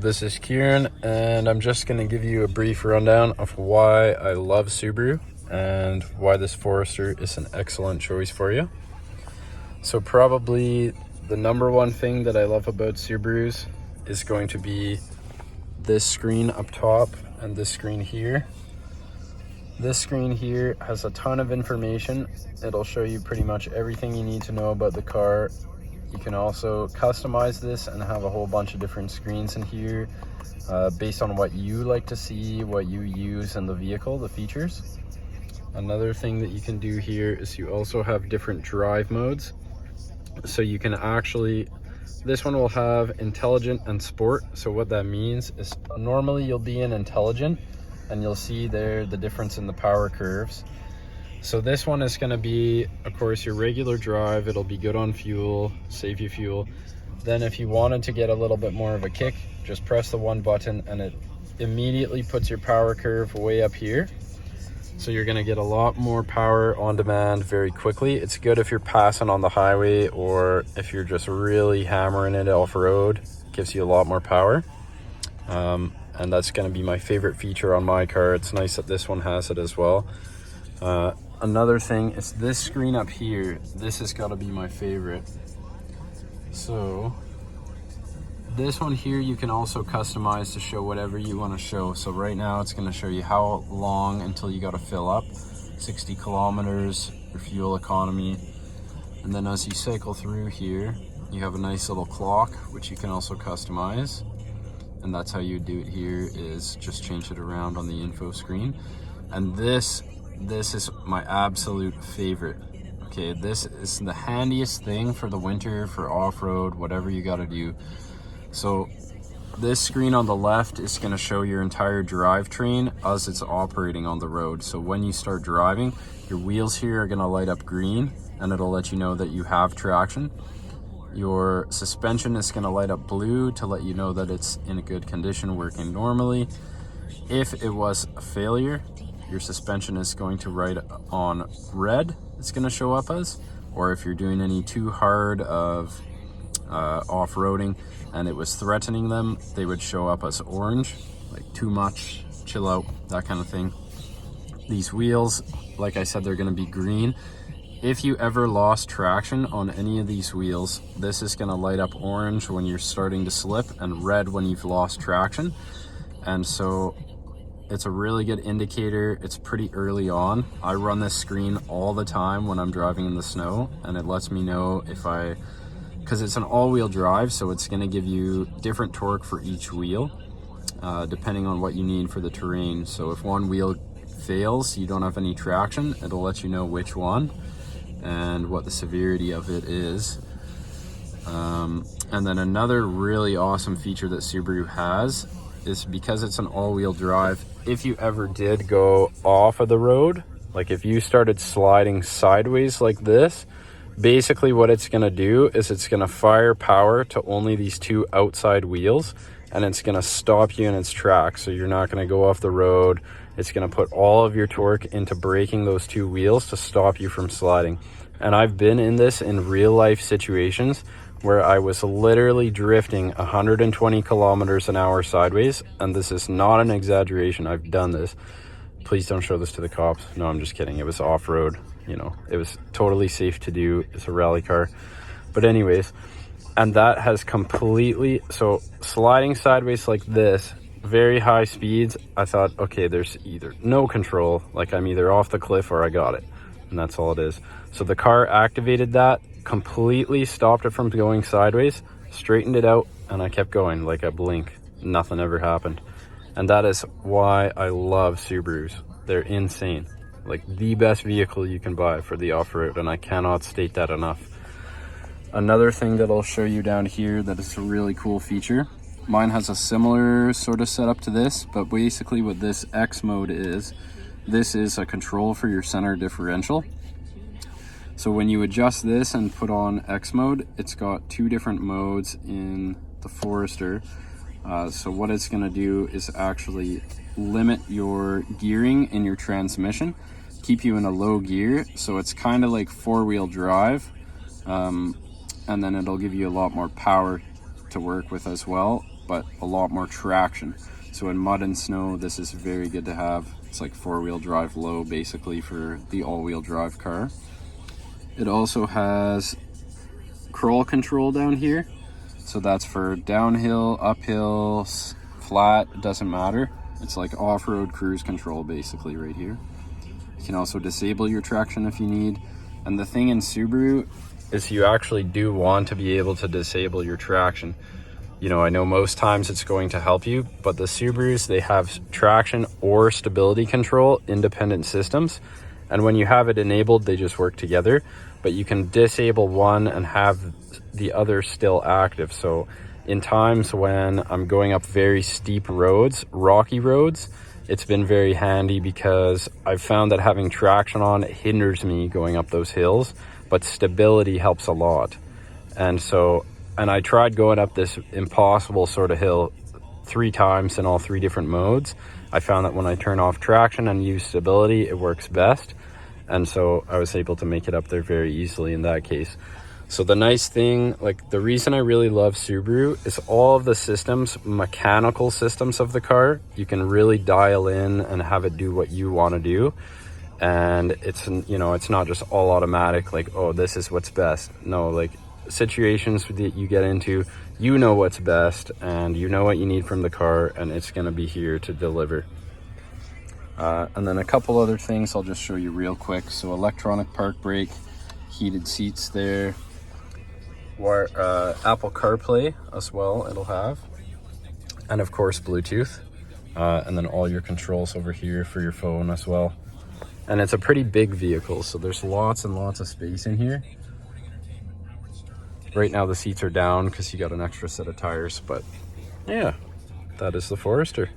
this is Kieran, and I'm just going to give you a brief rundown of why I love Subaru and why this Forester is an excellent choice for you. So probably the number one thing that I love about Subarus is going to be this screen up top and this screen here. This screen here has a ton of information. It'll show you pretty much everything you need to know about the car. You can also customize this and have a whole bunch of different screens in here based on what you like to see, what you use in the vehicle, the features. Another thing that you can do here is you also have different drive modes. So you can actually, this one will have intelligent and sport. So what that means is normally you'll be in intelligent and you'll see there the difference in the power curves. So this one is going to be, of course, your regular drive. It'll be good on fuel, save you fuel. Then if you wanted to get a little bit more of a kick, just press the one button and it immediately puts your power curve way up here. So you're going to get a lot more power on demand very quickly. It's good if you're passing on the highway or if you're just really hammering it off-road. It gives you a lot more power. And that's going to be my favorite feature on my car. It's nice that this one has it as well. Another thing is this screen up here. This has got to be my favorite. So this one here you can also customize to show whatever you want to show. So right now it's going to show you how long until you got to fill up, 60 kilometers, your fuel economy. And then as you cycle through here, you have a nice little clock, which you can also customize. And that's how you do it here, is just change it around on the info screen. And this is my absolute favorite. Okay, this is the handiest thing for the winter, for off-road, whatever you got to do. So this screen on the left is going to show your entire drivetrain as it's operating on the road. So when you start driving, your wheels here are going to light up green and it'll let you know that you have traction. Your suspension is going to light up blue to let you know that it's in a good condition, working normally. If it was a failure, your suspension is going to write on red, it's going to show up as. Or if you're doing any too hard of off-roading and it was threatening them, they would show up as orange, like too much, chill out, that kind of thing. These wheels, like I said, they're going to be green. If you ever lost traction on any of these wheels, this is going to light up orange when you're starting to slip and red when you've lost traction. And so it's a really good indicator. It's pretty early on. I run this screen all the time when I'm driving in the snow, and it lets me know if because it's an all-wheel drive, so it's going to give you different torque for each wheel, depending on what you need for the terrain. So if one wheel fails, you don't have any traction, it'll let you know which one and what the severity of it is. And then another really awesome feature that Subaru has is, because it's an all-wheel drive, if you ever did go off of the road, like if you started sliding sideways like this, basically what it's going to do is it's going to fire power to only these two outside wheels, and it's going to stop you in its tracks. So you're not going to go off the road. It's going to put all of your torque into braking those two wheels to stop you from sliding. And I've been in this in real life situations where I was literally drifting 120 kilometers an hour sideways. And this is not an exaggeration. I've done this. Please don't show this to the cops. No, I'm just kidding. It was off-road. You know, it was totally safe to do. It's a rally car. But anyways, and that has completely, so sliding sideways like this, very high speeds, I thought, okay, there's either no control, like I'm either off the cliff or I got it, and that's all it is. So the car activated that, completely stopped it from going sideways, straightened it out, and I kept going like a blink. Nothing ever happened. And that is why I love Subarus. They're insane, like the best vehicle you can buy for the off-road, and I cannot state that enough. Another thing that I'll show you down here that is a really cool feature, mine has a similar sort of setup to this, but basically what this X mode is, this is a control for your center differential. So when you adjust this and put on X mode, it's got two different modes in the Forester. So what it's going to do is actually limit your gearing in your transmission, keep you in a low gear, so it's kind of like four-wheel drive, and then it'll give you a lot more power to work with as well. but a lot more traction. So in mud and snow, this is very good to have. It's like 4-wheel drive low basically for the all-wheel drive car. It also has crawl control down here. So that's for downhill, uphill, flat, it doesn't matter. It's like off-road cruise control basically right here. You can also disable your traction if you need. And the thing in Subaru is you actually do want to be able to disable your traction. You know, I know most times it's going to help you, but the Subarus, they have traction or stability control independent systems. And when you have it enabled, they just work together, but you can disable one and have the other still active. So in times when I'm going up very steep roads, rocky roads, it's been very handy because I've found that having traction on hinders me going up those hills, but stability helps a lot. And I tried going up this impossible sort of hill 3 times in all 3 different modes. I found that when I turn off traction and use stability, it works best. And so I was able to make it up there very easily in that case. So the nice thing, like the reason I really love Subaru is all of the systems, mechanical systems of the car, you can really dial in and have it do what you want to do. And it's, you know, it's not just all automatic, like, oh, this is what's best. No, like situations that you get into, you know what's best and you know what you need from the car, and it's going to be here to deliver. And then a couple other things I'll just show you real quick. So electronic park brake, heated seats there, Apple CarPlay as well it'll have, and of course Bluetooth, and then all your controls over here for your phone as well. And it's a pretty big vehicle, so there's lots and lots of space in here. Right now the seats are down because you got an extra set of tires, but yeah, that is the Forester.